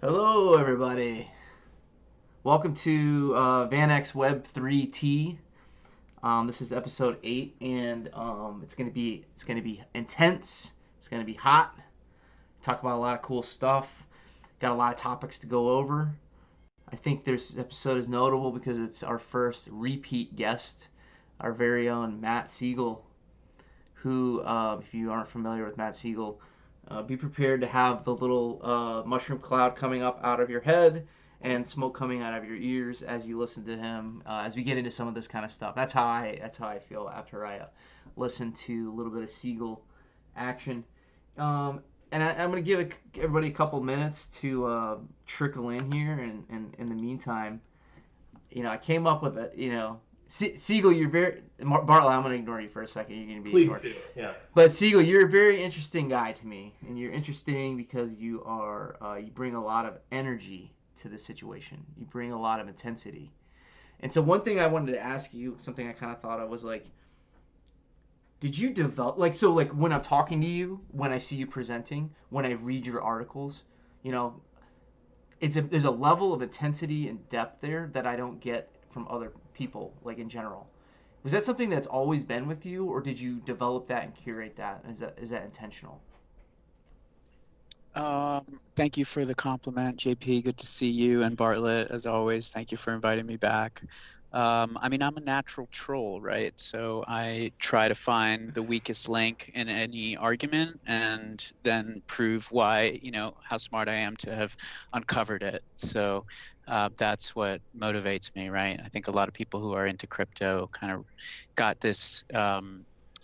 Hello, everybody. Welcome to VanEck's Web3 TEA. This is episode 8, and it's gonna be intense. It's gonna be hot. Talk about a lot of cool stuff. Got a lot of topics to go over. I think this episode is notable because it's our first repeat guest, our very own Matt Sigel, who, if you aren't familiar with Matt Sigel, be prepared to have the little mushroom cloud coming up out of your head and smoke coming out of your ears as you listen to him. As we get into some of this kind of stuff, that's how I feel after I listen to a little bit of Sigel action. I'm going to give everybody a couple minutes to trickle in here, and in the meantime, I came up with Sigel, you're very Bartlett. I'm going to ignore you for a second. You're going to be Please ignored. do. Yeah. But Sigel, you're a very interesting guy to me, and you're interesting because you bring a lot of energy to the situation. You bring a lot of intensity. And so one thing I wanted to ask you, something I kind of thought of was like, did you develop like when I'm talking to you, when I see you presenting, when I read your articles, you know, there's a level of intensity and depth there that I don't get from other people, like in general. Was that something that's always been with you, or did you develop that and curate that? Is that intentional? Thank you for the compliment, JP. Good to see you, and Bartlett, as always. Thank you for inviting me back. I'm a natural troll, right? So I try to find the weakest link in any argument and then prove why, how smart I am to have uncovered it. So that's what motivates me, right? I think a lot of people who are into crypto kind of got this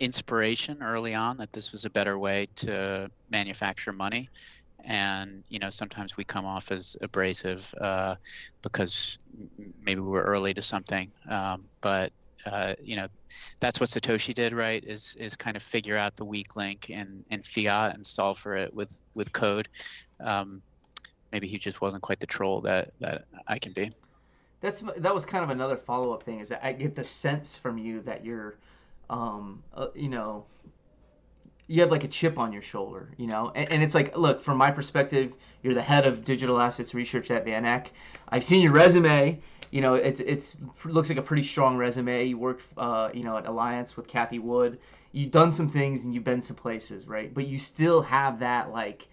inspiration early on that this was a better way to manufacture money. And sometimes we come off as abrasive because maybe we're early to something, but that's what Satoshi did, right? Is kind of figure out the weak link in fiat and solve for it with code. Maybe he just wasn't quite the troll that I can be. That was kind of another follow up thing. Is that I get the sense from you that you're, um, uh, you know, you have like a chip on your shoulder, and it's like, look, from my perspective, you're the head of digital assets research at Van Eck. I've seen your resume. It's looks like a pretty strong resume. You worked, at Alliance with Kathy Wood. You've done some things and you've been some places, right? But you still have that like,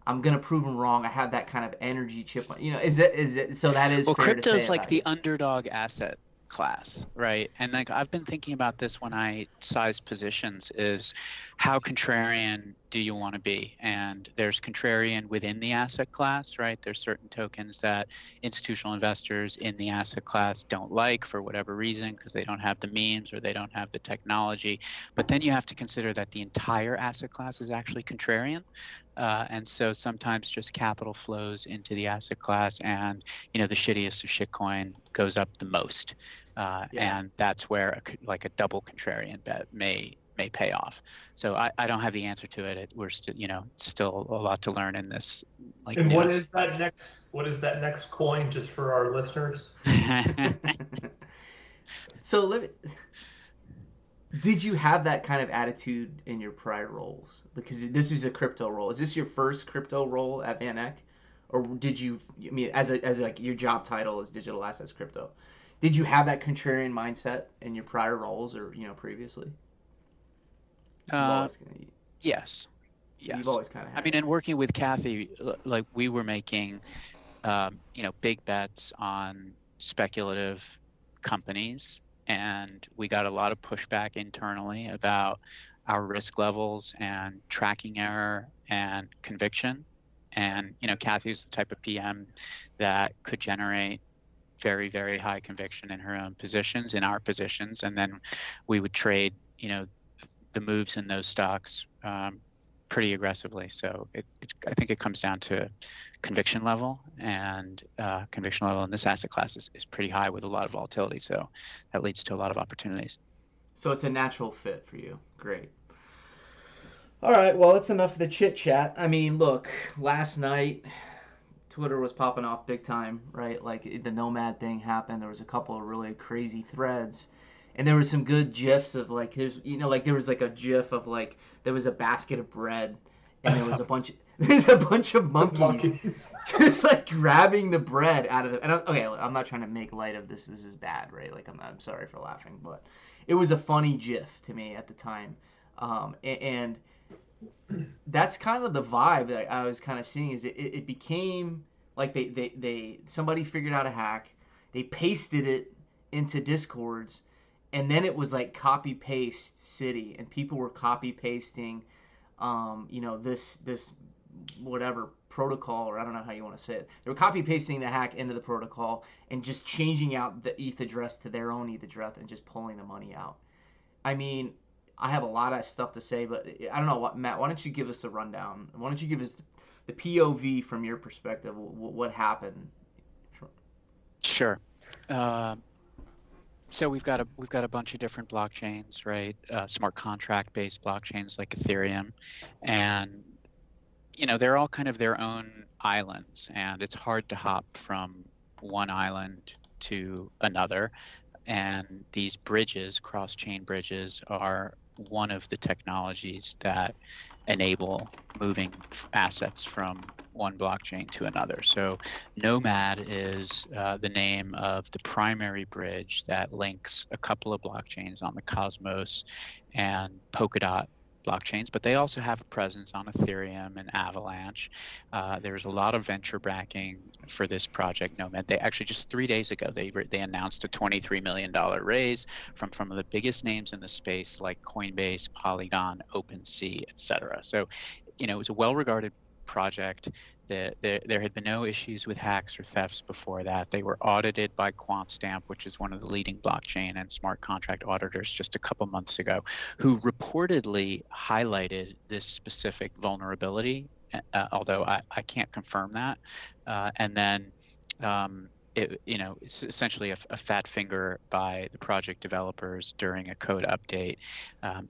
I'm gonna prove them wrong. I have that kind of energy chip on. Is it? So that is Well, fair to say crypto's like about you. the underdog asset class, right? And like I've been thinking about this when I size positions is how contrarian do you want to be? And there's contrarian within the asset class, right? There's certain tokens that institutional investors in the asset class don't like for whatever reason because they don't have the means or they don't have the technology. But then you have to consider that the entire asset class is actually contrarian. And so sometimes just capital flows into the asset class and the shittiest of shitcoin goes up the most, Yeah. and that's where like a double contrarian bet may pay off. So I don't have the answer to it. We're still still a lot to learn in this like And new what asset is that class. next? What is that next coin, just for our listeners? So did you have that kind of attitude in your prior roles? Because this is a crypto role. Is this your first crypto role at Van Eck, or did you? I mean, as like your job title is digital assets crypto. Did you have that contrarian mindset in your prior roles, or previously? You've uh, always yes, so you've yes. always kind of I had mean, that in mindset. working with Kathy, like we were making big bets on speculative companies, and we got a lot of pushback internally about our risk levels and tracking error and conviction. And Kathy was the type of PM that could generate very, very high conviction in her own positions, in our positions, and then we would trade, the moves in those stocks pretty aggressively. So I think it comes down to conviction level, and conviction level in this asset class is pretty high with a lot of volatility. So that leads to a lot of opportunities. So it's a natural fit for you. Great. All right. Well, that's enough of the chit chat. I mean, look, last night Twitter was popping off big time, right? Like the Nomad thing happened. There was a couple of really crazy threads, and there was some good gifs of like, like there was like a gif of like there was a basket of bread, and there was a bunch. There's a bunch of monkeys Monkeys. just like grabbing the bread out of the. And okay, I'm not trying to make light of this. This is bad, right? Like I'm sorry for laughing, but it was a funny GIF to me at the time, and that's kind of the vibe that I was kind of seeing. Is it became like they somebody figured out a hack, they pasted it into Discords, and then it was like copy paste city, and people were copy pasting, this whatever protocol, or I don't know how you want to say it. They were copy pasting the hack into the protocol and just changing out the ETH address to their own ETH address and just pulling the money out. I mean, I have a lot of stuff to say, but I don't know what, Matt. Why don't you give us a rundown? Why don't you give us the POV from your perspective? What happened? Sure. So we've got a bunch of different blockchains, right? Smart contract based blockchains like Ethereum, and they're all kind of their own islands, and it's hard to hop from one island to another. And these bridges, cross-chain bridges, are one of the technologies that enable moving assets from one blockchain to another. So Nomad is the name of the primary bridge that links a couple of blockchains on the Cosmos and Polkadot blockchains, but they also have a presence on Ethereum and Avalanche. There's a lot of venture backing for this project, Nomad. They actually just 3 days ago, they announced a $23 million raise from some of the biggest names in the space like Coinbase, Polygon, OpenSea, etc. So, it was a well-regarded project. There had been no issues with hacks or thefts before that. They were audited by QuantStamp, which is one of the leading blockchain and smart contract auditors, just a couple months ago, who reportedly highlighted this specific vulnerability, although I can't confirm that. And then it's essentially a fat finger by the project developers during a code update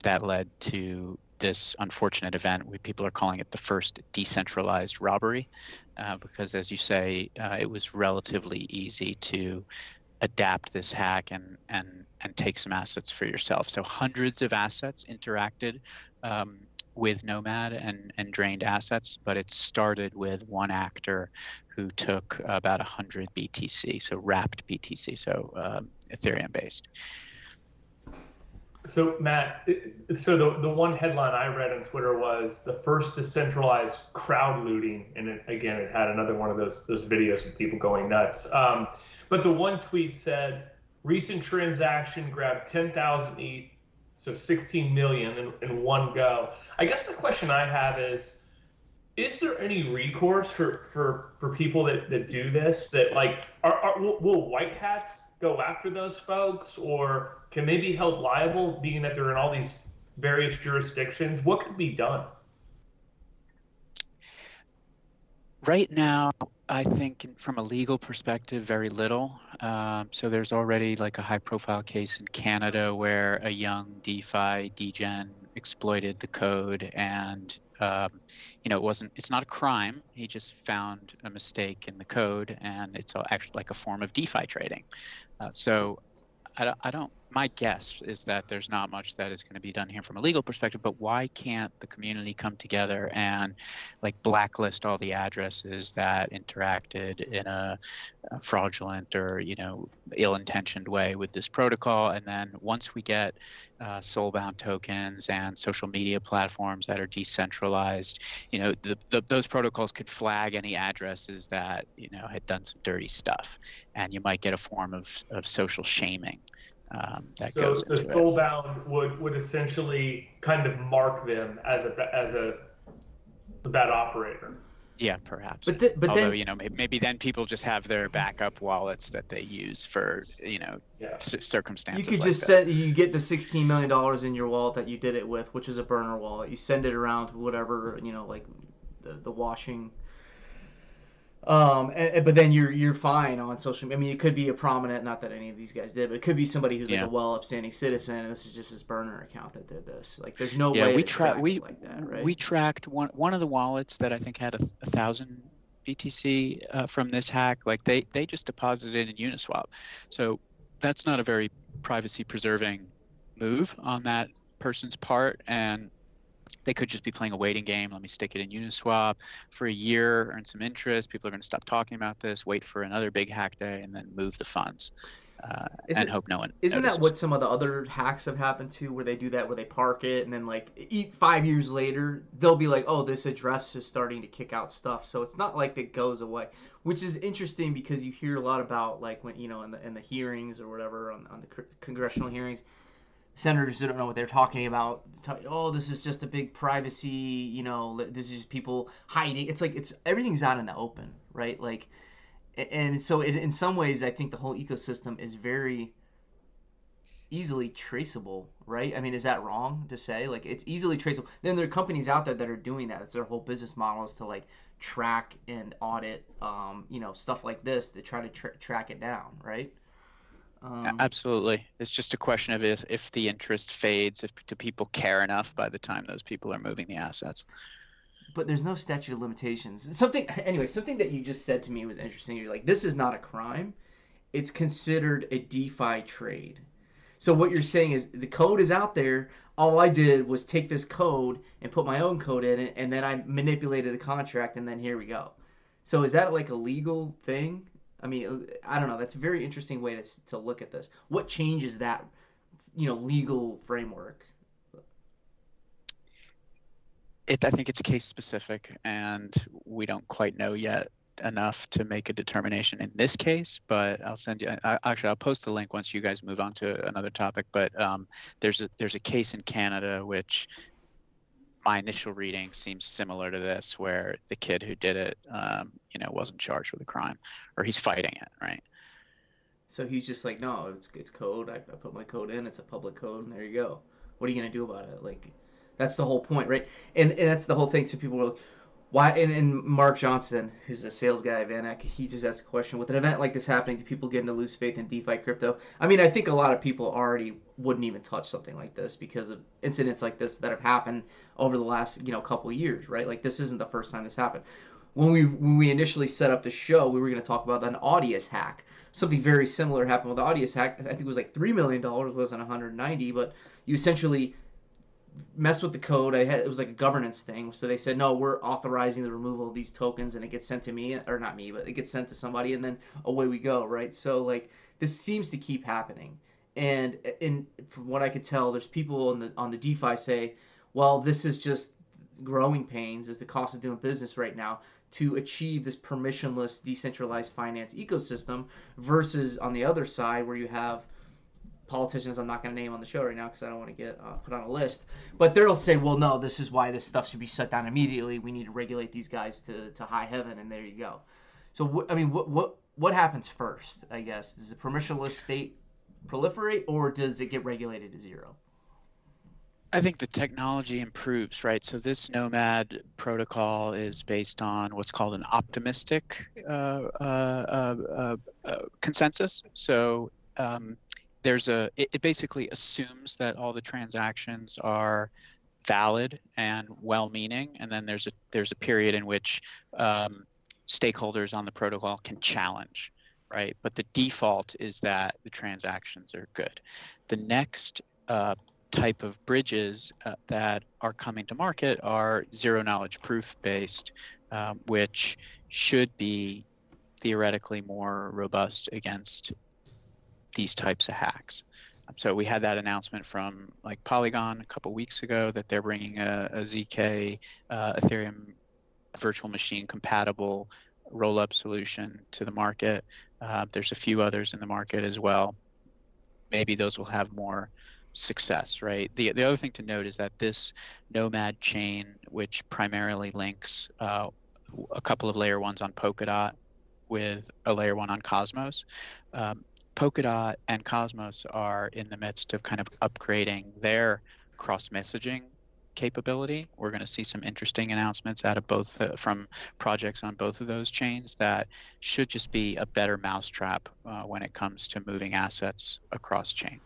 that led to this unfortunate event. People are calling it the first decentralized robbery, because, as you say, it was relatively easy to adapt this hack and take some assets for yourself. So hundreds of assets interacted with Nomad and drained assets, but it started with one actor who took about 100 BTC, so wrapped BTC, so Ethereum based. So Matt, so the one headline I read on Twitter was the first decentralized crowd looting, and it had another one of those videos of people going nuts. But the one tweet said, recent transaction grabbed 10,000 ETH, so 16 million in one go. I guess the question I have is there any recourse for people that do this? That like, will white hats go after those folks, or can they be held liable, being that they're in all these various jurisdictions? What could be done? Right now, I think from a legal perspective, very little. So there's already like a high-profile case in Canada where a young DeFi degen exploited the code, and it's not a crime. He just found a mistake in the code, and it's actually like a form of DeFi trading. So I don't. My guess is that there's not much that is going to be done here from a legal perspective. But why can't the community come together and like blacklist all the addresses that interacted in a fraudulent or ill-intentioned way with this protocol? And then once we get soulbound tokens and social media platforms that are decentralized, those protocols could flag any addresses that had done some dirty stuff, and you might get a form of social shaming. So soulbound would essentially kind of mark them as a bad operator. Yeah, perhaps. But although then, maybe then people just have their backup wallets that they use for circumstances. You could like just this. you get the $16 million in your wallet that you did it with, which is a burner wallet. You send it around to whatever, like the washing. But then you're fine on social media. I mean, it could be a prominent, not that any of these guys did, but it could be somebody who's like a well upstanding citizen, and this is just his burner account that did this. Like, there's no way to track it like that, right? We tracked one of the wallets that I think had 1,000 BTC from this hack. Like they just deposited in Uniswap, so that's not a very privacy preserving move on that person's part. And They could just be playing a waiting game. Let me stick it in Uniswap for a year, earn some interest. People are going to stop talking about this, wait for another big hack day, and then move the funds and hope no one Isn't that notices. what some of the other hacks have happened to, where they do that, where they park it and then like 5 years later they'll be like, oh, this address is starting to kick out stuff, so it's not like it goes away, which is interesting because you hear a lot about like when in the hearings or whatever on the congressional hearings, senators who don't know what they're talking about. Oh, this is just a big privacy. This is just people hiding. It's like everything's out in the open, right? Like, and so in some ways, I think the whole ecosystem is very easily traceable, right? I mean, is that wrong to say? Like, it's easily traceable. Then there are companies out there that are doing that. It's their whole business model is to like track and audit, stuff like this to try to track it down, right? Absolutely. It's just a question of if the interest fades, if do people care enough by the time those people are moving the assets. But there's no statute of limitations. Something that you just said to me was interesting. You're like, this is not a crime. It's considered a DeFi trade. So what you're saying is the code is out there. All I did was take this code and put my own code in it, and then I manipulated the contract, and then here we go. So is that like a legal thing? I mean, I don't know. That's a very interesting way to look at this. What changes that, legal framework? I think it's case specific, and we don't quite know yet enough to make a determination in this case, but I'll send you, actually I'll post the link once you guys move on to another topic, but there's a case in Canada which my initial reading seems similar to this, where the kid who did it wasn't charged with a crime, or he's fighting it, right? So he's just like, no, it's code. I put my code in. It's a public code, and there you go. What are you gonna do about it? Like, that's the whole point, right? And that's the whole thing. So people were like, why? And Mark Johnson, who's a sales guy at Van Eck, he just asked a question: with an event like this happening, do people get to lose faith in DeFi crypto? I mean, I think a lot of people already wouldn't even touch something like this because of incidents like this that have happened over the last couple of years, right? Like, this isn't the first time this happened. When we initially set up the show, we were going to talk about an Audius hack. Something very similar happened with the Audius hack. I think it was like $3 million, wasn't 190, but you essentially mess with the code. It was like a governance thing. So they said, no, we're authorizing the removal of these tokens, and it gets sent to me, or not me, but it gets sent to somebody, and then away we go, right? So like this seems to keep happening, and from what I could tell, there's people on the DeFi say, well, this is just growing pains, is the cost of doing business right now to achieve this permissionless decentralized finance ecosystem, versus on the other side where you have politicians I'm not going to name on the show right now because I don't want to get put on a list, but they'll say, well, no, this is why this stuff should be shut down immediately. We need to regulate these guys to high heaven, and there you go. So what happens first? I guess, does the permissionless state proliferate, or does it get regulated to zero? I think the technology improves, right? So this Nomad protocol is based on what's called an optimistic consensus. So it basically assumes that all the transactions are valid and well-meaning, and then there's a period in which stakeholders on the protocol can challenge, right? But the default is that the transactions are good. The next type of bridges that are coming to market are zero knowledge proof based, which should be theoretically more robust against these types of hacks. So we had that announcement from like Polygon a couple weeks ago that they're bringing a ZK Ethereum virtual machine compatible roll-up solution to the market. There's a few others in the market as well. Maybe those will have more success, right? The other thing to note is that this Nomad chain, which primarily links a couple of layer ones on Polkadot with a layer one on Cosmos, Polkadot and Cosmos are in the midst of kind of upgrading their cross-messaging capability. We're going to see some interesting announcements out of both from projects on both of those chains that should just be a better mousetrap when it comes to moving assets across chain.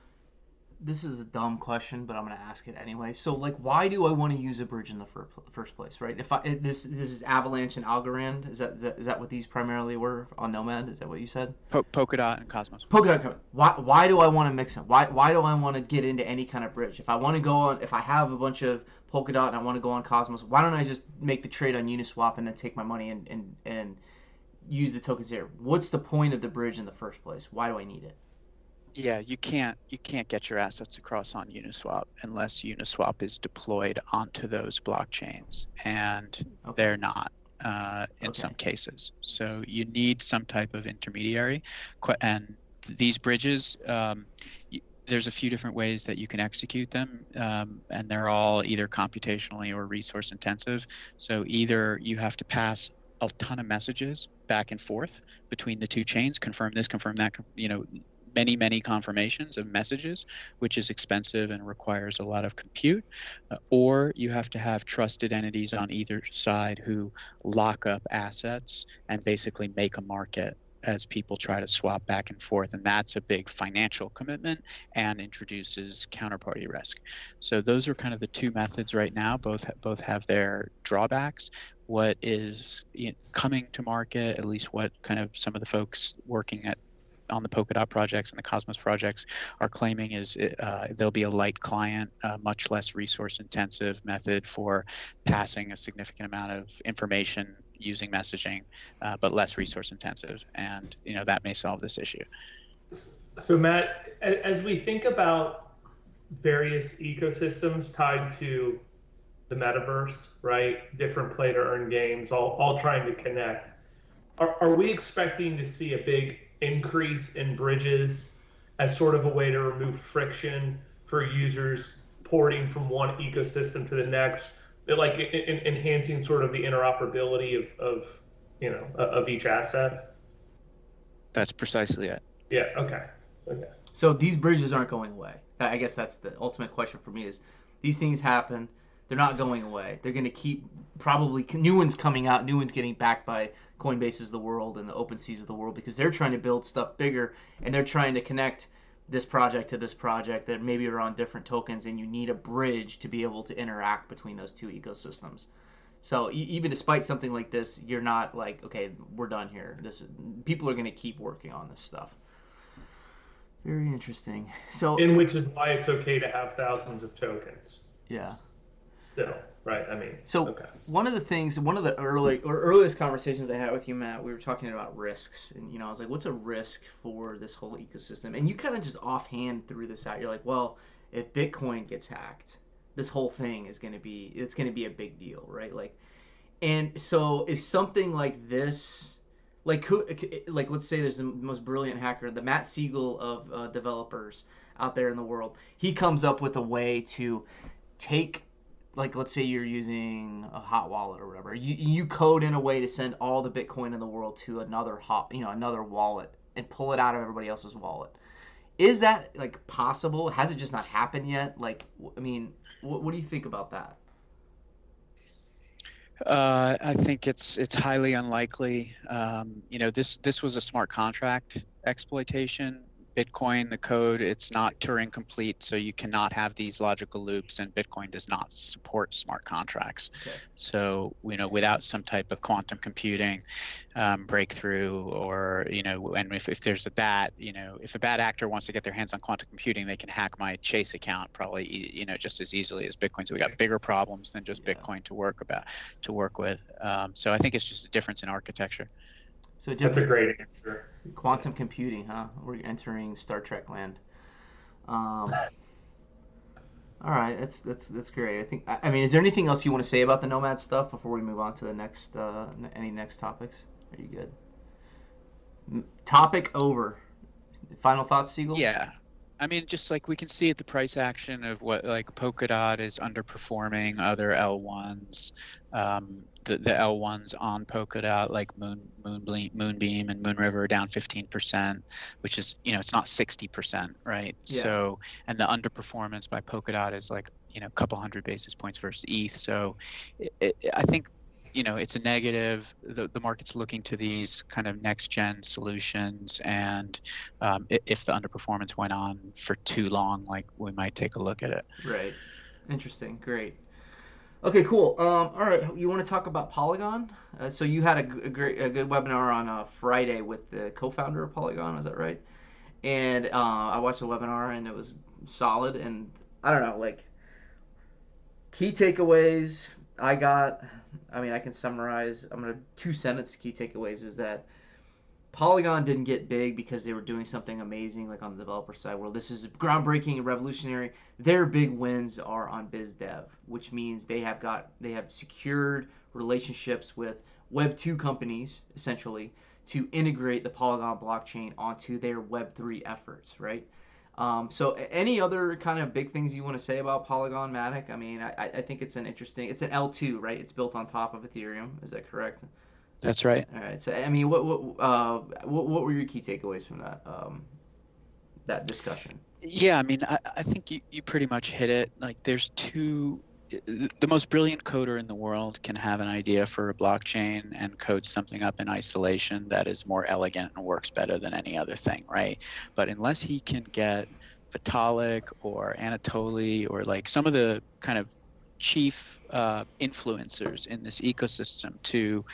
this is a dumb question, but I'm gonna ask it anyway. So, like, why do I want to use a bridge in the first place, right? This is Avalanche and Algorand. Is that what these primarily were on Nomad? Is that what you said? Polkadot and Cosmos. Polkadot. Why do I want to mix them? Why do I want to get into any kind of bridge? If I want to go on, if I have a bunch of Polkadot and I want to go on Cosmos, why don't I just make the trade on Uniswap and then take my money and use the tokens there? What's the point of the bridge in the first place? Why do I need it? Yeah, you can't get your assets across on Uniswap unless Uniswap is deployed onto those blockchains, and they're not in some cases. So you need some type of intermediary, and these bridges. There's a few different ways that you can execute them, and they're all either computationally or resource intensive. So either you have to pass a ton of messages back and forth between the two chains, confirm this, confirm that, many confirmations of messages, which is expensive and requires a lot of compute, or you have to have trusted entities on either side who lock up assets and basically make a market as people try to swap back and forth, and that's a big financial commitment and introduces counterparty risk. So those are kind of the two methods right now. Both have their drawbacks. What is coming to market, at least what kind of some of the folks working on the Polkadot projects and the Cosmos projects are claiming is there'll be a light client, much less resource intensive method for passing a significant amount of information using messaging, but less resource intensive. And that may solve this issue. So Matt, as we think about various ecosystems tied to the metaverse, right? Different play to earn games, all trying to connect. Are we expecting to see a big increase in bridges as sort of a way to remove friction for users porting from one ecosystem to the next, like enhancing sort of the interoperability of each asset? That's precisely it. Yeah. Okay. So these bridges aren't going away. I guess that's the ultimate question for me: is these things happen? They're not going away. They're going to keep probably new ones coming out, new ones getting backed by Coinbases of the world and the OpenSeas of the world, because they're trying to build stuff bigger and they're trying to connect this project to this project that maybe are on different tokens, and you need a bridge to be able to interact between those two ecosystems. So even despite something like this, you're not like, okay, we're done here. People are going to keep working on this stuff. Very interesting. So, and which is why it's okay to have thousands of tokens. Yeah. Still, right? I mean, so one of the earliest conversations I had with you, Matt, we were talking about risks, and I was like, what's a risk for this whole ecosystem? And you kind of just offhand threw this out. You're like, well, if Bitcoin gets hacked, this whole thing is going to be a big deal, right? Like, and so is something like this, like let's say there's the most brilliant hacker, the Matt Sigel of developers out there in the world. He comes up with a way to take, like, let's say you're using a hot wallet or whatever. You code in a way to send all the Bitcoin in the world to another another wallet and pull it out of everybody else's wallet. Is that like possible? Has it just not happened yet? Like, I mean, what do you think about that? I think it's highly unlikely. This was a smart contract exploitation. Bitcoin, the code, it's not Turing complete, so you cannot have these logical loops, and Bitcoin does not support smart contracts. Okay. So, without some type of quantum computing breakthrough, or, and if there's if a bad actor wants to get their hands on quantum computing, they can hack my Chase account probably, just as easily as Bitcoin. So we got bigger problems than just Bitcoin to work with. So I think it's just a difference in architecture. So that's a great answer. Quantum computing, huh? We're entering Star Trek land. All right, that's great. I mean, is there anything else you want to say about the Nomad stuff before we move on to the next any next topics? Are you good? Topic over. Final thoughts, Sigel? Yeah. I mean, just like we can see at the price action of what, like, Polkadot is underperforming other L1s. The L1s on Polkadot, like Moonbeam and Moonriver, are down 15%, which is, it's not 60%, right? Yeah. So, and the underperformance by Polkadot is like, a couple hundred basis points versus ETH. So I think it's a negative. The market's looking to these kind of next-gen solutions, and if the underperformance went on for too long, like we might take a look at it. Right. Interesting. Great. Okay, cool. All right, you want to talk about Polygon? So you had a good webinar on Friday with the co-founder of Polygon. Is that right? And I watched the webinar and it was solid. And I don't know, like key takeaways I got. I mean, I can summarize. I'm gonna 2 sentence key takeaways is that Polygon didn't get big because they were doing something amazing, like on the developer side. Well, this is groundbreaking and revolutionary. Their big wins are on biz dev, which means they have secured relationships with Web2 companies essentially to integrate the Polygon blockchain onto their Web3 efforts, right? So, any other kind of big things you want to say about Polygon Matic? I mean, I think it's it's an L2, right? It's built on top of Ethereum. Is that correct? That's right. All right. So, I mean, what were your key takeaways from that discussion? Yeah, I mean, I think you pretty much hit it. Like, the most brilliant coder in the world can have an idea for a blockchain and code something up in isolation that is more elegant and works better than any other thing, right? But unless he can get Vitalik or Anatoly or like some of the kind of chief influencers in this ecosystem to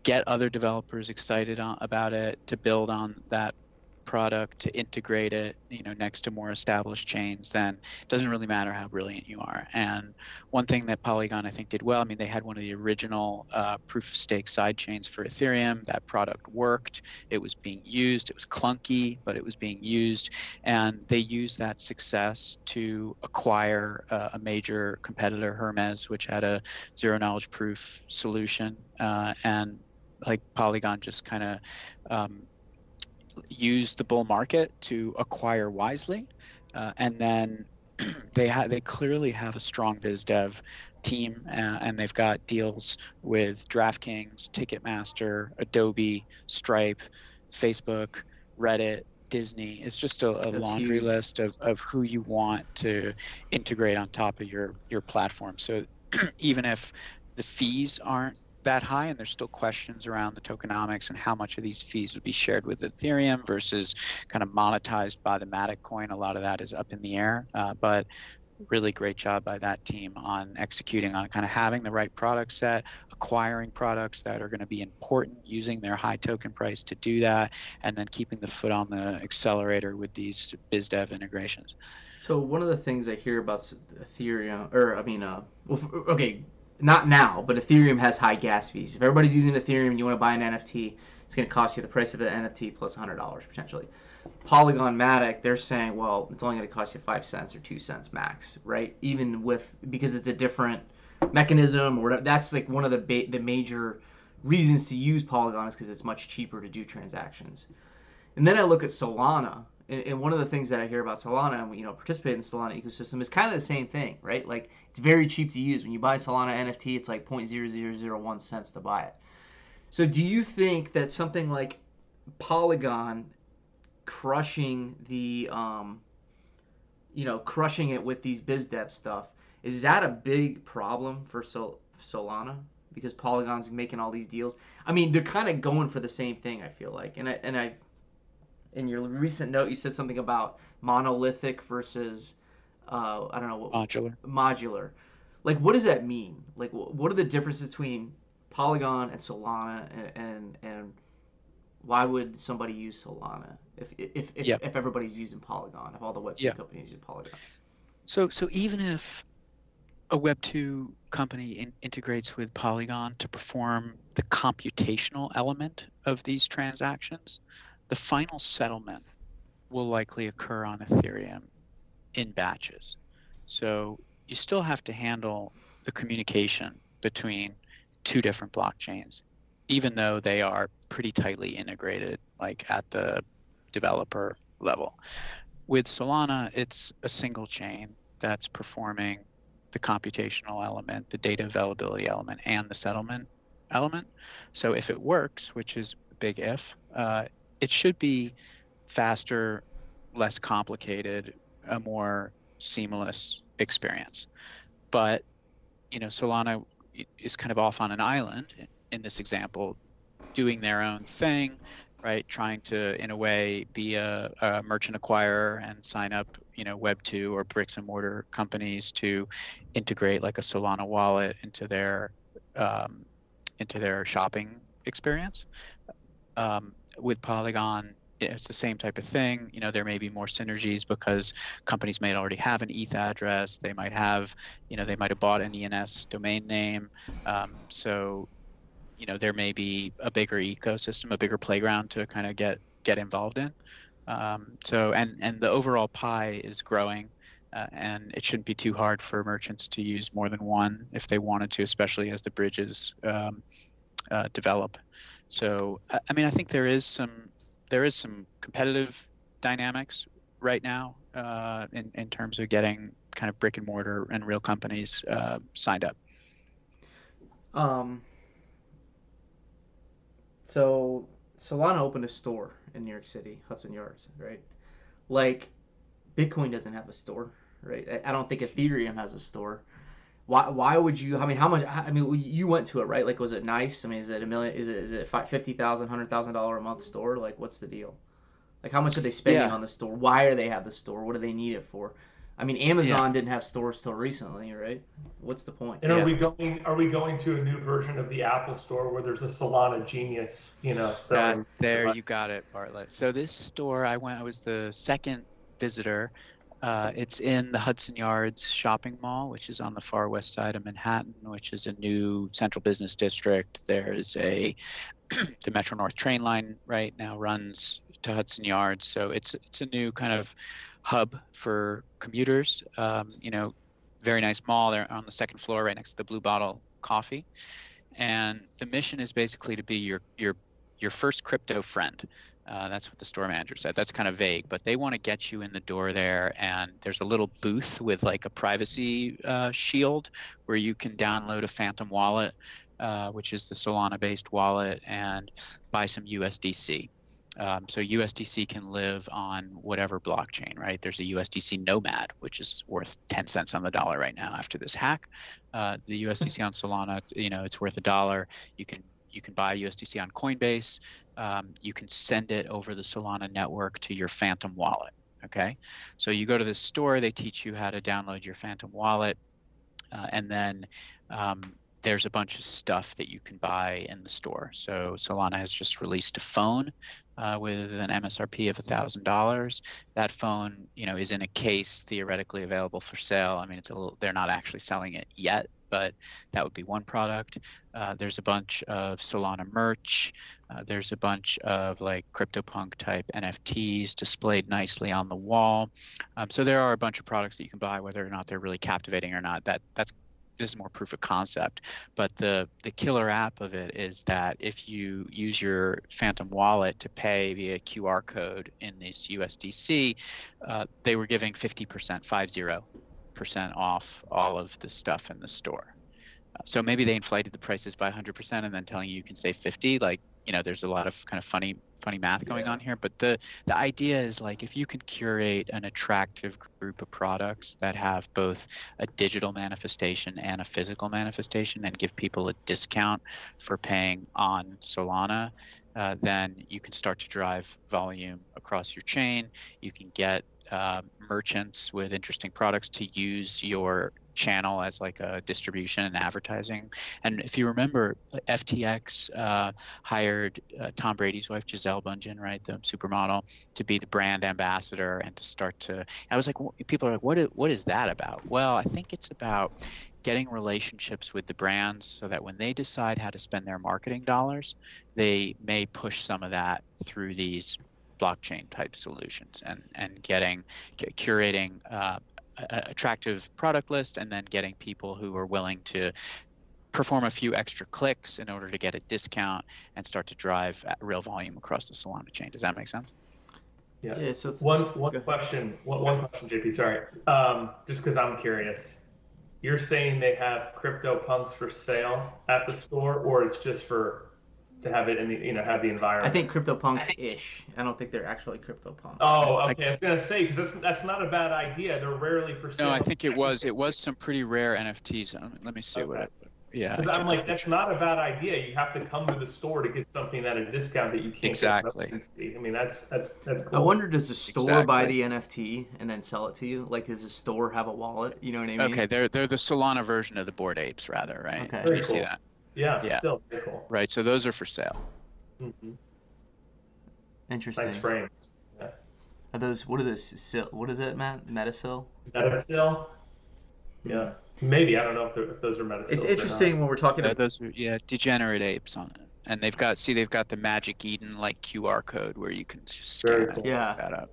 get other developers excited about it, to build on that product, to integrate it, next to more established chains, then it doesn't really matter how brilliant you are. And one thing that Polygon, I think, did well, I mean, they had one of the original proof of stake side chains for Ethereum. That product worked. It was being used. It was clunky, but it was being used. And they used that success to acquire a major competitor, Hermes, which had a zero knowledge proof solution. And like Polygon just kind of use the bull market to acquire wisely, and then they clearly have a strong biz dev team, and they've got deals with DraftKings, Ticketmaster, Adobe, Stripe, Facebook, Reddit, Disney. It's just a laundry list of who you want to integrate on top of your platform. So even if the fees aren't that high, and there's still questions around the tokenomics and how much of these fees would be shared with Ethereum versus kind of monetized by the Matic coin. A lot of that is up in the air, but really great job by that team on executing on kind of having the right product set, acquiring products that are going to be important, using their high token price to do that, and then keeping the foot on the accelerator with these biz dev integrations. So one of the things I hear about Ethereum, or I mean, okay, not now, but Ethereum has high gas fees. If everybody's using Ethereum and you want to buy an NFT, it's going to cost you the price of the NFT plus $100 potentially. Polygon Matic, they're saying, well, it's only going to cost you 5 cents or 2 cents max, right? Even because it's a different mechanism, or that's like one of the major reasons to use Polygon is because it's much cheaper to do transactions. And then I look at Solana, and one of the things that I hear about Solana, and participate in the Solana ecosystem, is kind of the same thing, right? Like, it's very cheap to use. When you buy Solana NFT, it's like 0.0001 cents to buy it. So do you think that something like Polygon crushing crushing it with these biz dev stuff, is that a big problem for Solana? Because Polygon's making all these deals. I mean, they're kind of going for the same thing, I feel like. And I in your recent note, you said something about monolithic versus, I don't know, modular. Like, what does that mean? Like, what are the differences between Polygon and Solana, and why would somebody use Solana if everybody's using Polygon, if all the Web2 companies use Polygon? So even if a Web2 company integrates with Polygon to perform the computational element of these transactions, the final settlement will likely occur on Ethereum in batches. So you still have to handle the communication between two different blockchains, even though they are pretty tightly integrated, like at the developer level. With Solana, it's a single chain that's performing the computational element, the data availability element, and the settlement element. So if it works, which is a big if, it should be faster, less complicated, a more seamless experience. But Solana is kind of off on an island in this example, doing their own thing, right? Trying to, in a way, be a merchant acquirer and sign up, Web2 or bricks and mortar companies to integrate like a Solana wallet into their shopping experience. With Polygon, it's the same type of thing. There may be more synergies because companies may already have an ETH address. They might have, they might have bought an ENS domain name. So, there may be a bigger ecosystem, a bigger playground to kind of get involved in. So, and the overall pie is growing, and it shouldn't be too hard for merchants to use more than one if they wanted to, especially as the bridges develop. So, I mean, I think there is some competitive dynamics right now in terms of getting kind of brick and mortar and real companies signed up. So Solana opened a store in New York City, Hudson Yards, right? Like, Bitcoin doesn't have a store, right? I don't think Ethereum has a store. Why would you? I mean, how much? I mean, you went to it, right? Like, was it nice? I mean, is it $1 million? Is it $50,000, $100,000 a month store? Like, what's the deal? Like, how much are they spending on the store? Why do they have the store? What do they need it for? I mean, Amazon didn't have stores till recently, right? What's the point? And are we going to a new version of the Apple Store where there's a Solana genius, selling? There you got it, Bartlett. So this store, I was the second visitor. It's in the Hudson Yards shopping mall, which is on the far west side of Manhattan, which is a new central business district. There's the Metro North train line right now runs to Hudson Yards. So it's a new kind of hub for commuters. Very nice mall. They're on the second floor right next to the Blue Bottle Coffee. And the mission is basically to be your first crypto friend. That's what the store manager said. That's kind of vague, but they want to get you in the door there. And there's a little booth with like a privacy shield where you can download a Phantom wallet, which is the Solana-based wallet, and buy some USDC. So USDC can live on whatever blockchain, right? There's a USDC Nomad, which is worth 10 cents on the dollar right now after this hack. The USDC on Solana, it's worth $1. You can buy USDC on Coinbase. You can send it over the Solana network to your Phantom wallet. Okay, so you go to this store, they teach you how to download your Phantom wallet, and then there's a bunch of stuff that you can buy in the store. So Solana has just released a phone with an MSRP of $1,000. That phone, is in a case theoretically available for sale. I mean, they're not actually selling it yet, but that would be one product. There's a bunch of Solana merch. There's a bunch of like CryptoPunk type NFTs displayed nicely on the wall. So there are a bunch of products that you can buy, whether or not they're really captivating or not. This is more proof of concept, but the killer app of it is that if you use your Phantom wallet to pay via QR code in this USDC, they were giving 50% off all of the stuff in the store. So maybe they inflated the prices by 100% and then telling you can save 50. Like, there's a lot of kind of funny math going on here. But the idea is like if you can curate an attractive group of products that have both a digital manifestation and a physical manifestation and give people a discount for paying on Solana, then you can start to drive volume across your chain. You can get merchants with interesting products to use your channel as like a distribution and advertising. And if you remember, FTX hired Tom Brady's wife, Gisele Bundchen, right, the supermodel, to be the brand ambassador and to start to, I was like, people are like, what is that about? Well, I think it's about getting relationships with the brands so that when they decide how to spend their marketing dollars, they may push some of that through these blockchain type solutions and curating attractive product list and then getting people who are willing to perform a few extra clicks in order to get a discount and start to drive real volume across the Solana chain. Does that make sense? Yeah. So one question, JP. Sorry, just because I'm curious. You're saying they have CryptoPunks for sale at the store, or it's just to have it in the have the environment? I think CryptoPunks-ish. I don't think they're actually CryptoPunks. Oh, okay. I was gonna say because that's not a bad idea. They're rarely for sale. No, I think it was some pretty rare NFTs. Let me see Yeah. Because I'm like, that's not a bad idea. You have to come to the store to get something at a discount that you can't Exactly. get. I mean, that's cool. I wonder, does the store buy Exactly. the NFT and then sell it to you? Like, does the store have a wallet? You know what I mean? Okay, they're the Solana version of the Bored Apes, rather, right? Okay. Can Very you see cool. that? Yeah, Yeah. still very cool. Right. So those are for sale. Mm-hmm. Interesting. Nice frames. Yeah. Are those, what are those? What is it, Matt? Metasil? Metasil? Yeah. Maybe. I don't know if those are Metasil. It's interesting when we're talking about Those are degenerate apes on it, and they've got the Magic Eden like QR code where you can just scan Very it cool. and Yeah. look that up.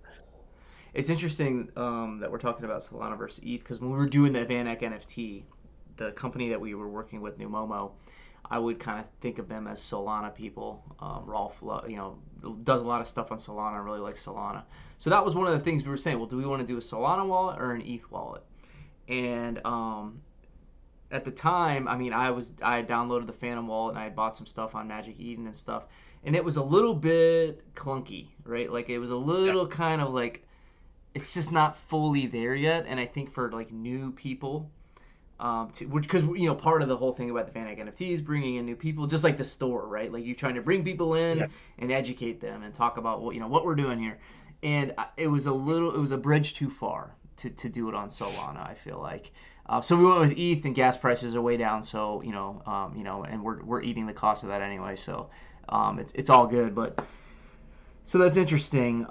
It's interesting that we're talking about Solana versus ETH, because when we were doing the Van Eck NFT, the company that we were working with, Numomo, I would kind of think of them as Solana people. Rolf, does a lot of stuff on Solana. I really like Solana. So that was one of the things we were saying. Well, do we want to do a Solana wallet or an ETH wallet? And at the time, I mean, I had downloaded the Phantom wallet and I had bought some stuff on Magic Eden and stuff, and it was a little bit clunky, right? Like, it was a little kind of like, it's just not fully there yet. And I think for like new people, because part of the whole thing about the Van Eck NFT is bringing in new people, just like the store, right? Like, you're trying to bring people in and educate them and talk about what we're doing here. And it was a bridge too far to do it on Solana, I feel like. So we went with ETH, and gas prices are way down. So and we're eating the cost of that anyway. So it's all good. But so that's interesting.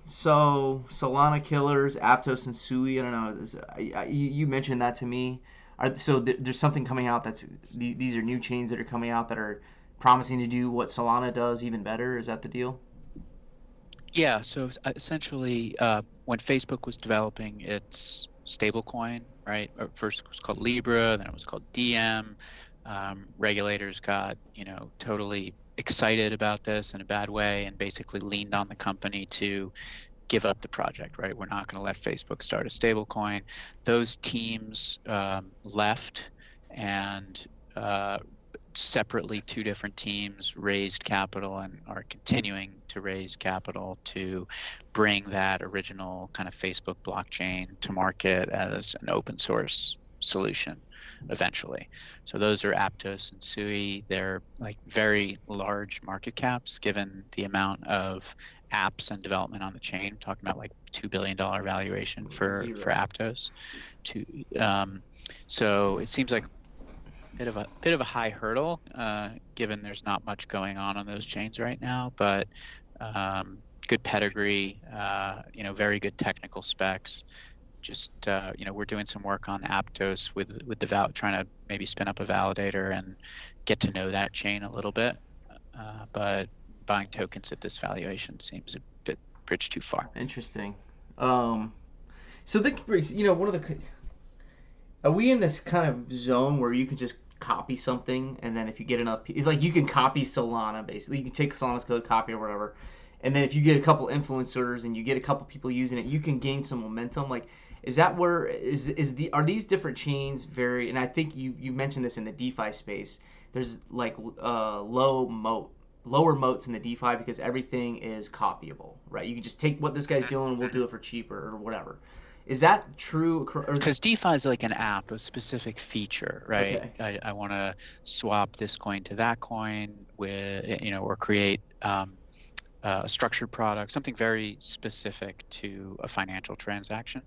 So Solana killers, Aptos and Sui. I don't know. You mentioned that to me. There's something coming out these are new chains that are coming out that are promising to do what Solana does even better. Is that the deal? Yeah. So essentially, when Facebook was developing its stablecoin, right? First it was called Libra, then it was called DM. Regulators got totally excited about this in a bad way and basically leaned on the company to give up the project, right? We're not going to let Facebook start a stablecoin. Those teams left, and separately, two different teams raised capital and are continuing to raise capital to bring that original kind of Facebook blockchain to market as an open source solution eventually. So those are Aptos and Sui. They're like very large market caps given the amount of apps and development on the chain. I'm talking about like $2 billion valuation for Aptos. So it seems like bit of a high hurdle, given there's not much going on those chains right now, but good pedigree, very good technical specs. Just we're doing some work on Aptos with the trying to maybe spin up a validator and get to know that chain a little bit. But buying tokens at this valuation seems a bit bridge too far. Interesting. So that brings one of the. Are we in this kind of zone where you could just copy something, and then if you get enough, like, you can copy Solana, basically you can take Solana's code, copy or whatever, and then if you get a couple influencers and you get a couple people using it, you can gain some momentum. Like, is that where are these different chains very? And I think you mentioned this in the DeFi space. There's like lower moats in the DeFi because everything is copyable, right? You can just take what this guy's doing, we'll do it for cheaper or whatever. Is that true? Because DeFi is like an app, a specific feature, right? Okay. I want to swap this coin to that coin with, or create a structured product, something very specific to a financial transaction.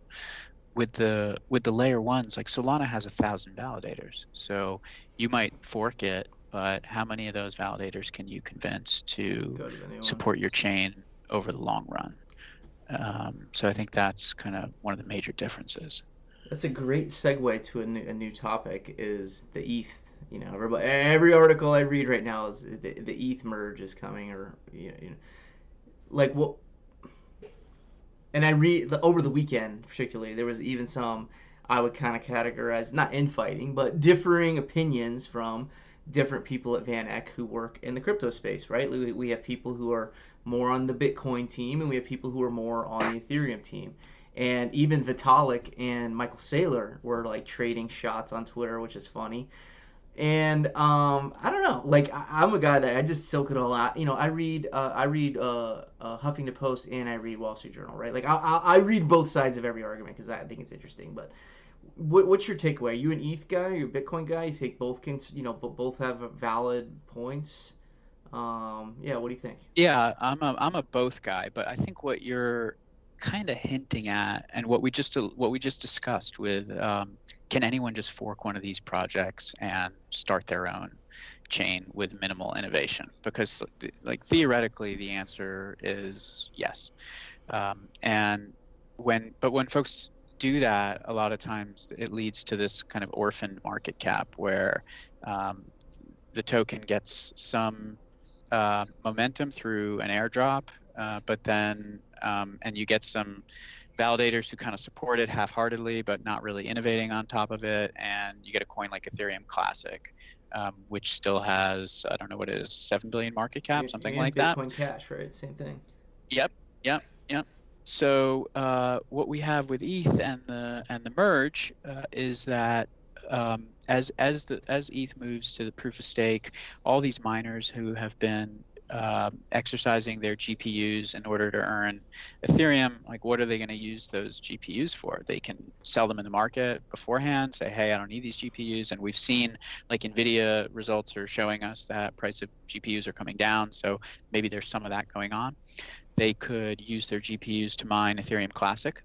With the layer ones, like Solana has 1,000 validators, so you might fork it, but how many of those validators can you convince to support your chain over the long run? So I think that's kind of one of the major differences. That's a great segue to a new topic, is the ETH. Every article I read right now is the ETH merge is coming, or like what. And I read over the weekend, particularly, there was even some I would kind of categorize not infighting, but differing opinions from different people at Van Eck who work in the crypto space, right? We have people who are more on the Bitcoin team, and we have people who are more on the Ethereum team. And even Vitalik and Michael Saylor were like trading shots on Twitter, which is funny. And I don't know, like I'm a guy that I just silk it all out. I read Huffington Post and I read Wall Street Journal, right? Like I read both sides of every argument because I think it's interesting. But What's your takeaway? Are you an ETH guy? Are you a Bitcoin guy? You think both can, both have valid points? Yeah, what do you think? Yeah, I'm a both guy, but I think what you're kind of hinting at, and what we just discussed with, can anyone just fork one of these projects and start their own chain with minimal innovation? Because like theoretically, the answer is yes. And when folks do that, a lot of times it leads to this kind of orphan market cap where the token gets some momentum through an airdrop, but then and you get some validators who kind of support it half-heartedly, but not really innovating on top of it, and you get a coin like Ethereum Classic, which still has, I don't know what it is, 7 billion market cap, something like that. Bitcoin Cash, right? Same thing. Yep. So what we have with ETH and the merge is that as ETH moves to the proof of stake, all these miners who have been exercising their GPUs in order to earn Ethereum, like what are they going to use those GPUs for? They can sell them in the market beforehand, say, hey, I don't need these GPUs. And we've seen like NVIDIA results are showing us that price of GPUs are coming down. So maybe there's some of that going on. They could use their GPUs to mine Ethereum Classic,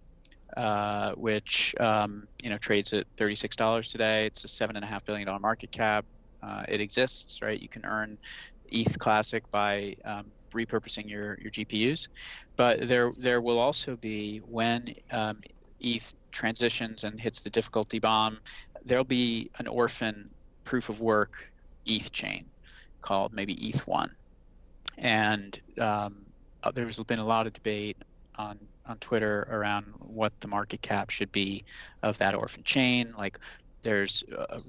which trades at $36 today. It's a $7.5 billion market cap. It exists, right? You can earn ETH Classic by repurposing your GPUs, but there will also be, when ETH transitions and hits the difficulty bomb, there'll be an orphan proof of work ETH chain called maybe ETH1, and there's been a lot of debate on Twitter around what the market cap should be of that orphan chain. Like there's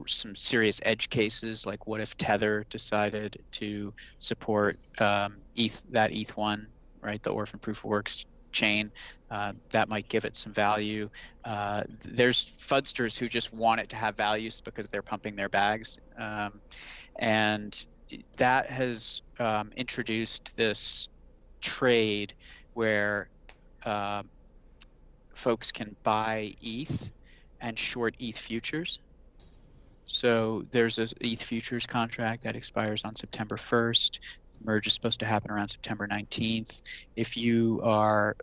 some serious edge cases, like what if Tether decided to support that ETH1, right, the orphan proof of works chain, that might give it some value. There's fudsters who just want it to have values because they're pumping their bags, and that has introduced this trade where folks can buy ETH and short ETH futures. So there's a ETH futures contract that expires on September 1st. The merge is supposed to happen around September 19th. If you are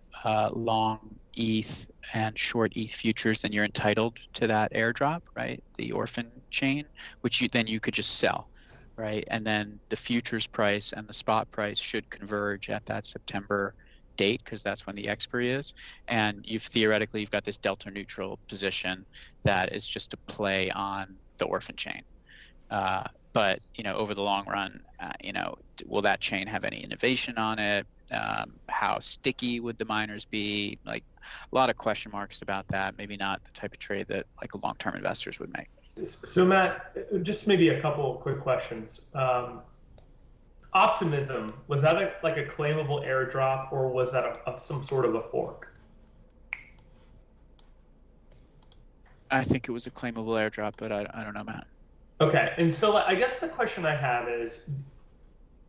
long ETH and short ETH futures, then you're entitled to that airdrop, right? The orphan chain, which you could just sell, right? And then the futures price and the spot price should converge at that September date, because that's when the expiry is. And you've got this delta neutral position that is just a play on the orphan chain. But over the long run, will that chain have any innovation on it? How sticky would the miners be? Like a lot of question marks about that. Maybe not the type of trade that like long-term investors would make. So Matt, just maybe a couple of quick questions. Optimism, was that a claimable airdrop, or was that some sort of a fork? I think it was a claimable airdrop, but I don't know, Matt. Okay, and so I guess the question I have is,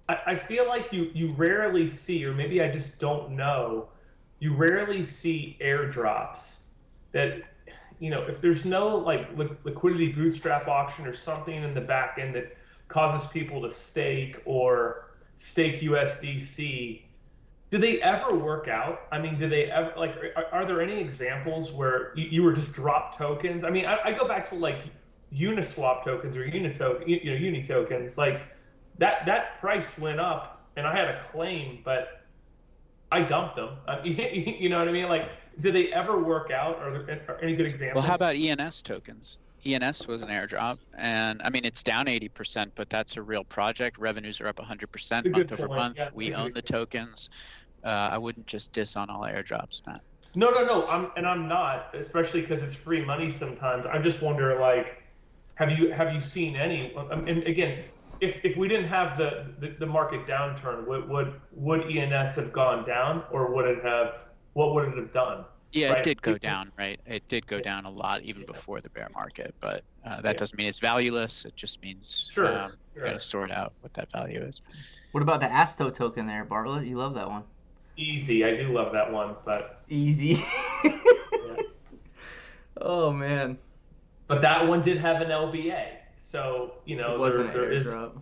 I feel like you rarely see, or maybe I just don't know, you rarely see airdrops that, if there's no liquidity bootstrap auction or something in the back end that causes people to stake USDC, do they ever work out? I mean, do they ever, are there any examples where you were just drop tokens? I mean, I go back to Uniswap tokens or Uni tokens, like that price went up and I had a claim, but I dumped them. You know what I mean? Like, do they ever work out? Are there any good examples? Well, how about ENS tokens? ENS was an airdrop, and I mean, it's down 80%, but that's a real project. Revenues are up 100% month over month. Yeah, we own the tokens. I wouldn't just diss on all airdrops, Matt. No. I'm not, especially because it's free money sometimes. I just wonder, have you seen any? And again, if we didn't have the market downturn, would ENS have gone down, or what would it have done? Yeah, right? It did go down, right? It did go down a lot even before the bear market, but that doesn't mean it's valueless. It just means you got to sort out what that value is. What about the Asto token there, Bartlett? You love that one. Easy, I do love that one, but easy. Oh man, but that one did have an LBA. So, It wasn't an there is airdrop.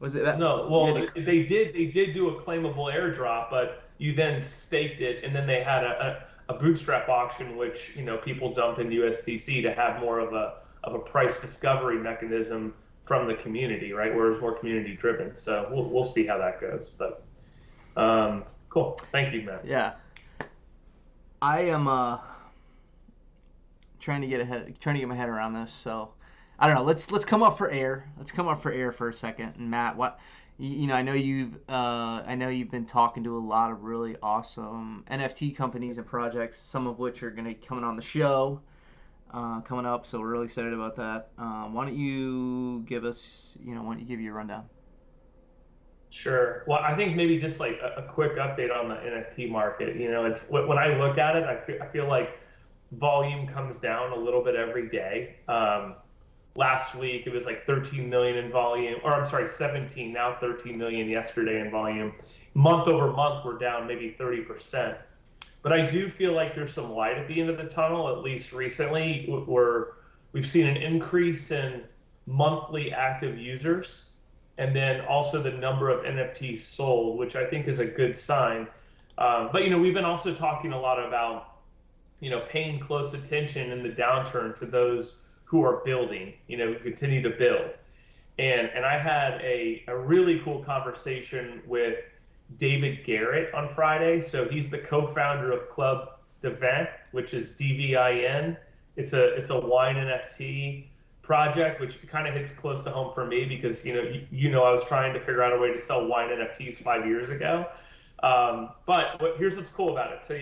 Was it that? no, You had well, to, they did do a claimable airdrop, but you then staked it, and then they had a bootstrap auction, which people dumped in USDC to have more of a price discovery mechanism from the community, right? Where it's more community driven. So we'll see how that goes. But cool, thank you, Matt. yeah. I am trying to get my head around this. So I don't know. Let's come up for air. Let's come up for air for a second. And Matt, what I know you've been talking to a lot of really awesome NFT companies and projects, some of which are going to be coming on the show coming up. So we're really excited about that. Why don't you give us, why don't you give you a rundown? Sure. Well, I think maybe just like a quick update on the NFT market. It's when I look at it, I feel like volume comes down a little bit every day. Last week it was like 13 million in volume, or I'm sorry, 17, now 13 million yesterday in volume. Month over month, we're down maybe 30%. But I do feel like there's some light at the end of the tunnel, at least recently, where we've seen an increase in monthly active users, and then also the number of NFTs sold, which I think is a good sign. But we've been also talking a lot about paying close attention in the downturn to those who are building, who continue to build. And I had a really cool conversation with David Garrett on Friday. So he's the co-founder of Club dVIN, which is dVIN. It's a wine NFT project, which kind of hits close to home for me because I was trying to figure out a way to sell wine NFTs 5 years ago. But here's what's cool about it. So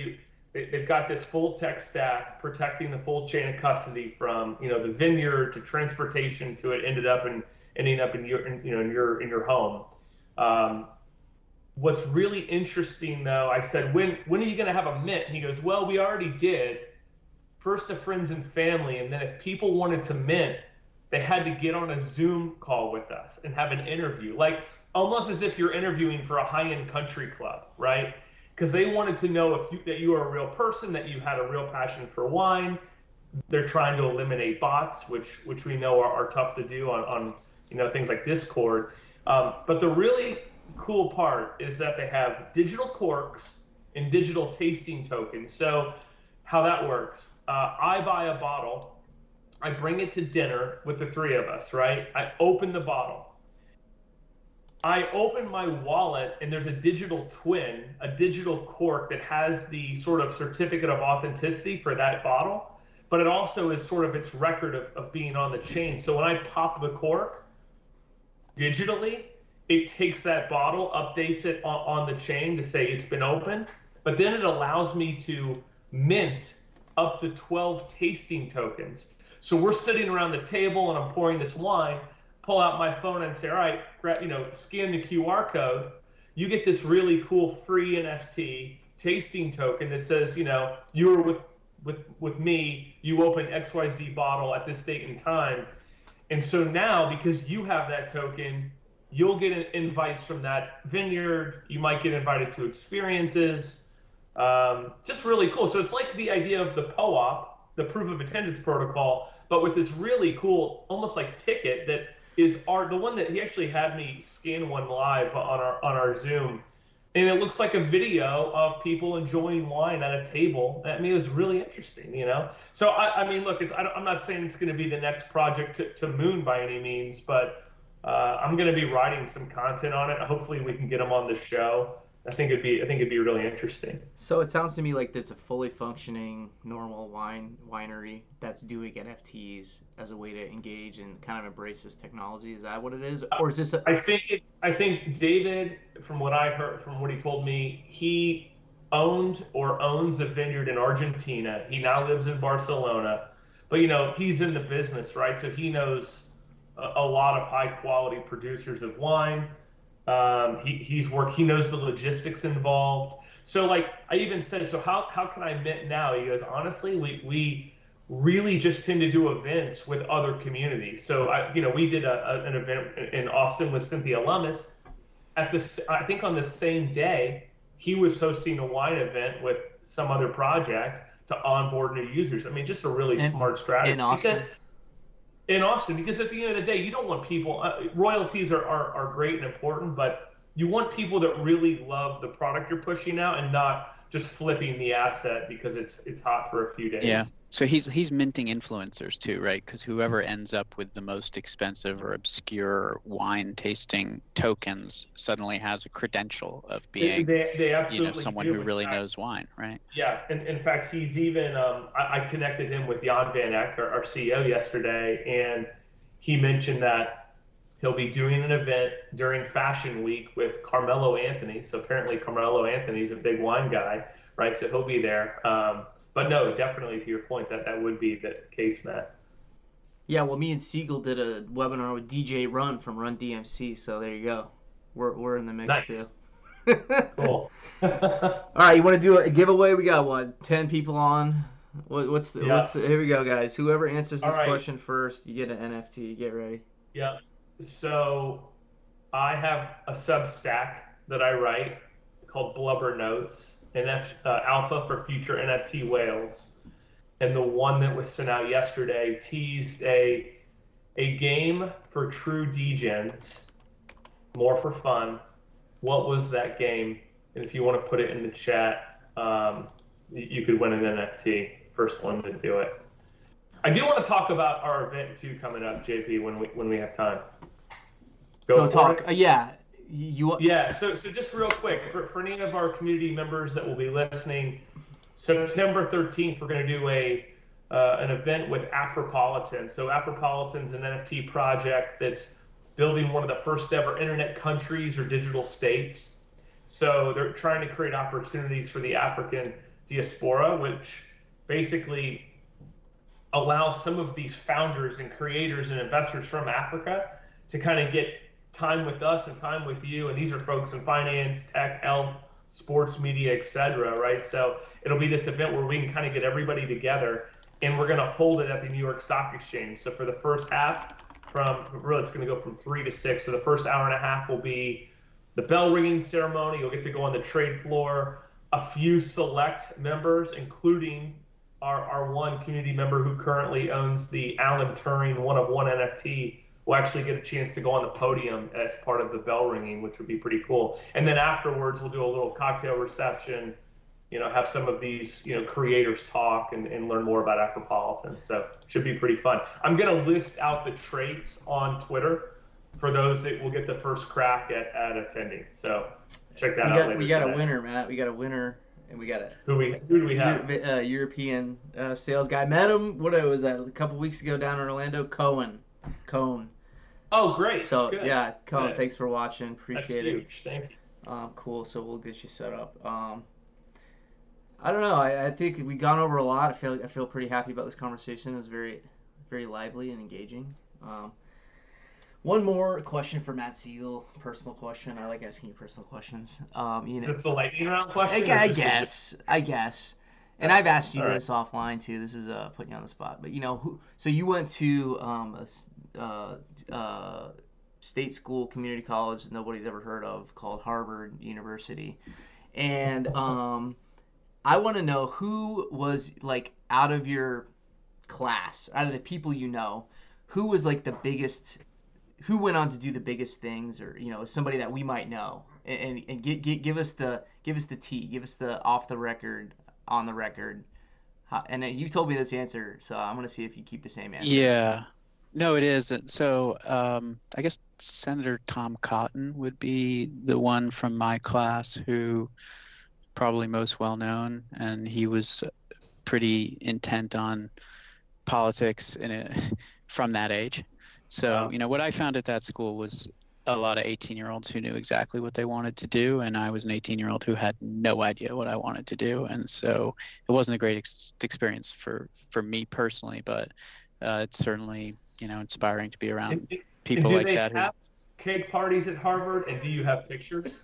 they've got this full tech stack protecting the full chain of custody from the vineyard to transportation to it ending up in your home. What's really interesting though, I said, when are you going to have a mint? And he goes, well, we already did. First to friends and family, and then if people wanted to mint, they had to get on a Zoom call with us and have an interview, like almost as if you're interviewing for a high-end country club, right? Because they wanted to know that you are a real person, that you had a real passion for wine. They're trying to eliminate bots, which we know are tough to do on things like Discord. But the really cool part is that they have digital corks and digital tasting tokens. So how that works, I buy a bottle, I bring it to dinner with the three of us, right? I open the bottle. I open my wallet and there's a digital twin, a digital cork that has the sort of certificate of authenticity for that bottle, but it also is sort of its record of being on the chain. So when I pop the cork digitally, it takes that bottle, updates it on the chain to say it's been opened, but then it allows me to mint up to 12 tasting tokens. So we're sitting around the table and I'm pouring this wine, pull out my phone and say, all right, scan the QR code. You get this really cool free NFT tasting token that says, you were with me, you opened XYZ bottle at this date and time. And so now, because you have that token, you'll get invites from that vineyard. You might get invited to experiences. Just really cool. So it's like the idea of the POAP, the proof of attendance protocol, but with this really cool, almost like ticket that is the one that he actually had me scan one live on our Zoom. And it looks like a video of people enjoying wine at a table. I mean, it was really interesting, So I mean, look, I'm not saying it's going to be the next project to Moon by any means, but I'm going to be writing some content on it. Hopefully, we can get them on the show. I think it'd be really interesting. So it sounds to me like there's a fully functioning normal winery that's doing NFTs as a way to engage and kind of embrace this technology. Is that what it is, or is this? I think David, from what I heard, from what he told me, he owned or owns a vineyard in Argentina. He now lives in Barcelona, but he's in the business, right? So he knows a lot of high quality producers of wine. He knows the logistics involved. So like I even said, so how can I mint now? He goes, honestly, we really just tend to do events with other communities. So we did an event in Austin with Cynthia Lummis. I think on the same day, he was hosting a wine event with some other project to onboard new users. I mean, just a really smart strategy. In Austin? in Austin, because at the end of the day, you don't want people, royalties are great and important, but you want people that really love the product you're pushing out and not just flipping the asset because it's hot for a few days. Yeah. So he's minting influencers too, right? Because whoever ends up with the most expensive or obscure wine tasting tokens suddenly has a credential of being, they absolutely someone do. who really knows wine, right? Yeah, and in fact, he's even I connected him with Jan van Eck, our CEO, yesterday, and he mentioned that he'll be doing an event during Fashion Week with Carmelo Anthony. So apparently Carmelo Anthony's a big wine guy, right? So he'll be there. But no, definitely to your point, that would be the case, Matt. Yeah, well, me and Sigel did a webinar with DJ Run from Run DMC, so there you go. We're in the mix Nice. too. Cool. All right, you want to do a giveaway? We got what, 10 people on? What's the here we go, guys. Whoever answers this question first, you get an NFT. Get ready. Yeah. So I have a Substack that I write called Blubber Notes, Alpha for Future NFT Whales. And the one that was sent out yesterday teased a game for true degens, more for fun. What was that game? And if you want to put it in the chat, you could win an NFT. First one to do it. I do want to talk about our event too coming up, JP, when we have time. Go talk. Yeah. Yeah. So just real quick for any of our community members that will be listening, September 13th, we're going to do an event with Afropolitan. So Afropolitan's an NFT project that's building one of the first ever internet countries or digital states. So they're trying to create opportunities for the African diaspora, which basically allows some of these founders and creators and investors from Africa to kind of get time with us and time with you. And these are folks in finance, tech, health, sports, media, etc. Right? So it'll be this event where we can kind of get everybody together, and we're going to hold it at the New York Stock Exchange. So for the first half, it's going to go from 3 to 6. So the first hour and a half will be the bell ringing ceremony. You'll get to go on the trade floor. A few select members, including our one community member who currently owns the Alan Turing one-of-one NFT, will actually get a chance to go on the podium as part of the bell ringing, which would be pretty cool. And then afterwards, we'll do a little cocktail reception, have some of these, creators talk and learn more about Afropolitan. So should be pretty fun. I'm going to list out the traits on Twitter for those that will get the first crack at attending. So check that out later. We got a winner, Matt. We got a winner. And we got who do we have? European sales guy. Met him. What was that? A couple weeks ago down in Orlando. Cone. Oh, great. So good. Yeah, Cone. Good. Thanks for watching. Appreciate That's huge. Thank you. Cool. So we'll get you set up. I don't know. I think we've gone over a lot. I feel pretty happy about this conversation. It was very, very lively and engaging. One more question for Matt Sigel. Personal question. I like asking you personal questions. Is this the lightning round question? I guess. And I've asked you this offline too. This is putting you on the spot. But so you went to a state school, community college that nobody's ever heard of called Harvard University, and I want to know who was like out of your class, out of the people who was like the biggest. Who went on to do the biggest things, or somebody that we might know, and give us the tea, give us the off the record, on the record, and you told me this answer, so I'm gonna see if you keep the same answer. Yeah, no, it isn't. So I guess Senator Tom Cotton would be the one from my class who probably most well known, and he was pretty intent on politics from that age. So, what I found at that school was a lot of 18-year-olds who knew exactly what they wanted to do, and I was an 18-year-old who had no idea what I wanted to do. And so it wasn't a great experience for me personally, but it's certainly, inspiring to be around people like that. Do they have cake parties at Harvard, and do you have pictures?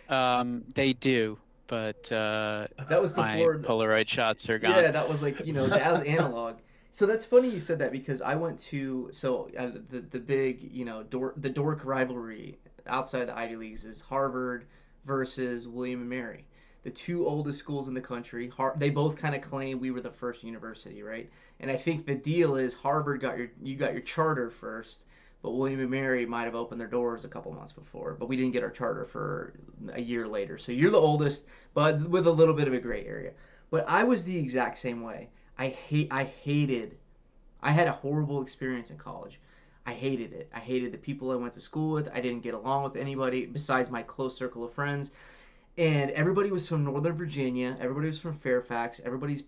They do, but that was before my Polaroid shots are gone. Yeah, that was like, that was analog. So that's funny you said that, because I went to the big the dork rivalry outside the Ivy Leagues is Harvard versus William and Mary. the two oldest schools in the country. They both kind of claim we were the first university, right? And I think the deal is Harvard got your charter first, but William and Mary might have opened their doors a couple months before, but we didn't get our charter for a year later. So you're the oldest, but with a little bit of a gray area. But I was the exact same way. I had a horrible experience in college. I hated it. I hated the people I went to school with. I didn't get along with anybody besides my close circle of friends. And everybody was from Northern Virginia. Everybody was from Fairfax. Everybody's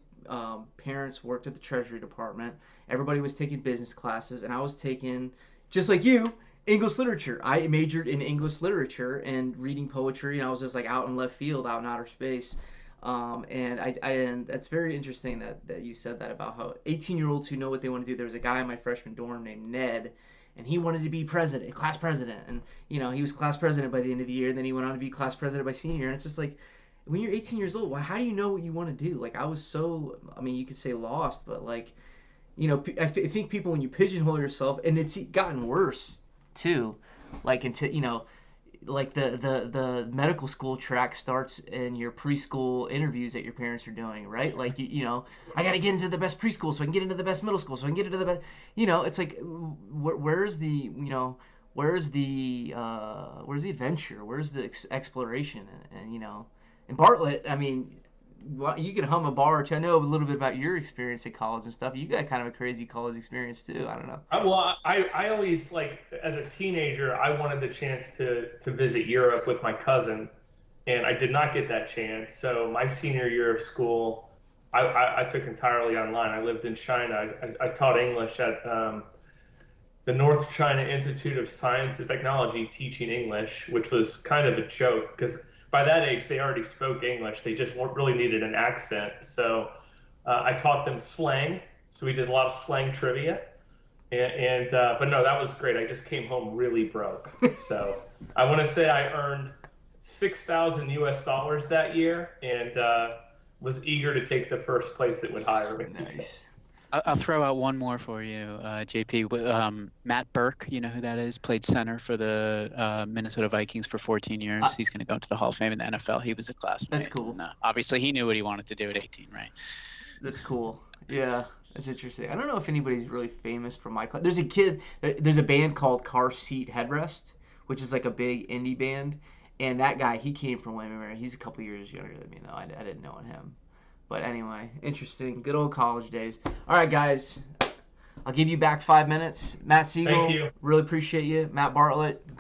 parents worked at the Treasury Department. Everybody was taking business classes, and I was taking, just like you, English literature. I majored in English literature and reading poetry, and I was just like out in left field, out in outer space. And that's very interesting that you said that about how 18-year-olds who know what they want to do. There was a guy in my freshman dorm named Ned, and he wanted to be president, class president. And, you know, he was class president by the end of the year, and then he went on to be class president by senior year. And it's just like, when you're 18 years old, how do you know what you want to do? Like, I was so, I mean, you could say lost, but like, you know, I think people, when you pigeonhole yourself, and it's gotten worse too, like until, you know, like the medical school track starts in your preschool interviews that your parents are doing, right? Like, you know, I got to get into the best preschool so I can get into the best middle school so I can get into the best, you know, it's like, where's the, you know, where's the adventure? Where's the exploration? And, you know, in Bartlett, I mean, you can hum a bar or two. I know a little bit about your experience at college and stuff. You got kind of a crazy college experience too. I don't know. Well, I always, like, as a teenager, I wanted the chance to visit Europe with my cousin, and I did not get that chance. So my senior year of school, I took entirely online. I lived in China. I taught English at the North China Institute of Science and Technology, teaching English, which was kind of a joke because by that age, they already spoke English. They just really needed an accent. So I taught them slang. So we did a lot of slang trivia. But no, that was great. I just came home really broke. So I want to say I earned $6,000 US that year, and was eager to take the first place that would hire me. Nice. I'll throw out one more for you, JP. Matt Burke, you know who that is? Played center for the Minnesota Vikings for 14 years. He's going to go to the Hall of Fame in the NFL. He was a classmate. That's cool. And, obviously, he knew what he wanted to do at 18, right? That's cool. Yeah, that's interesting. I don't know if anybody's really famous from my class. There's a band called Car Seat Headrest, which is like a big indie band. And that guy, he came from William and Mary. He's a couple years younger than me, though. I didn't know him. But anyway, interesting. Good old college days. All right, guys. I'll give you back 5 minutes. Matt Sigel, Thank you. Really appreciate you. Matt Bartlett, great.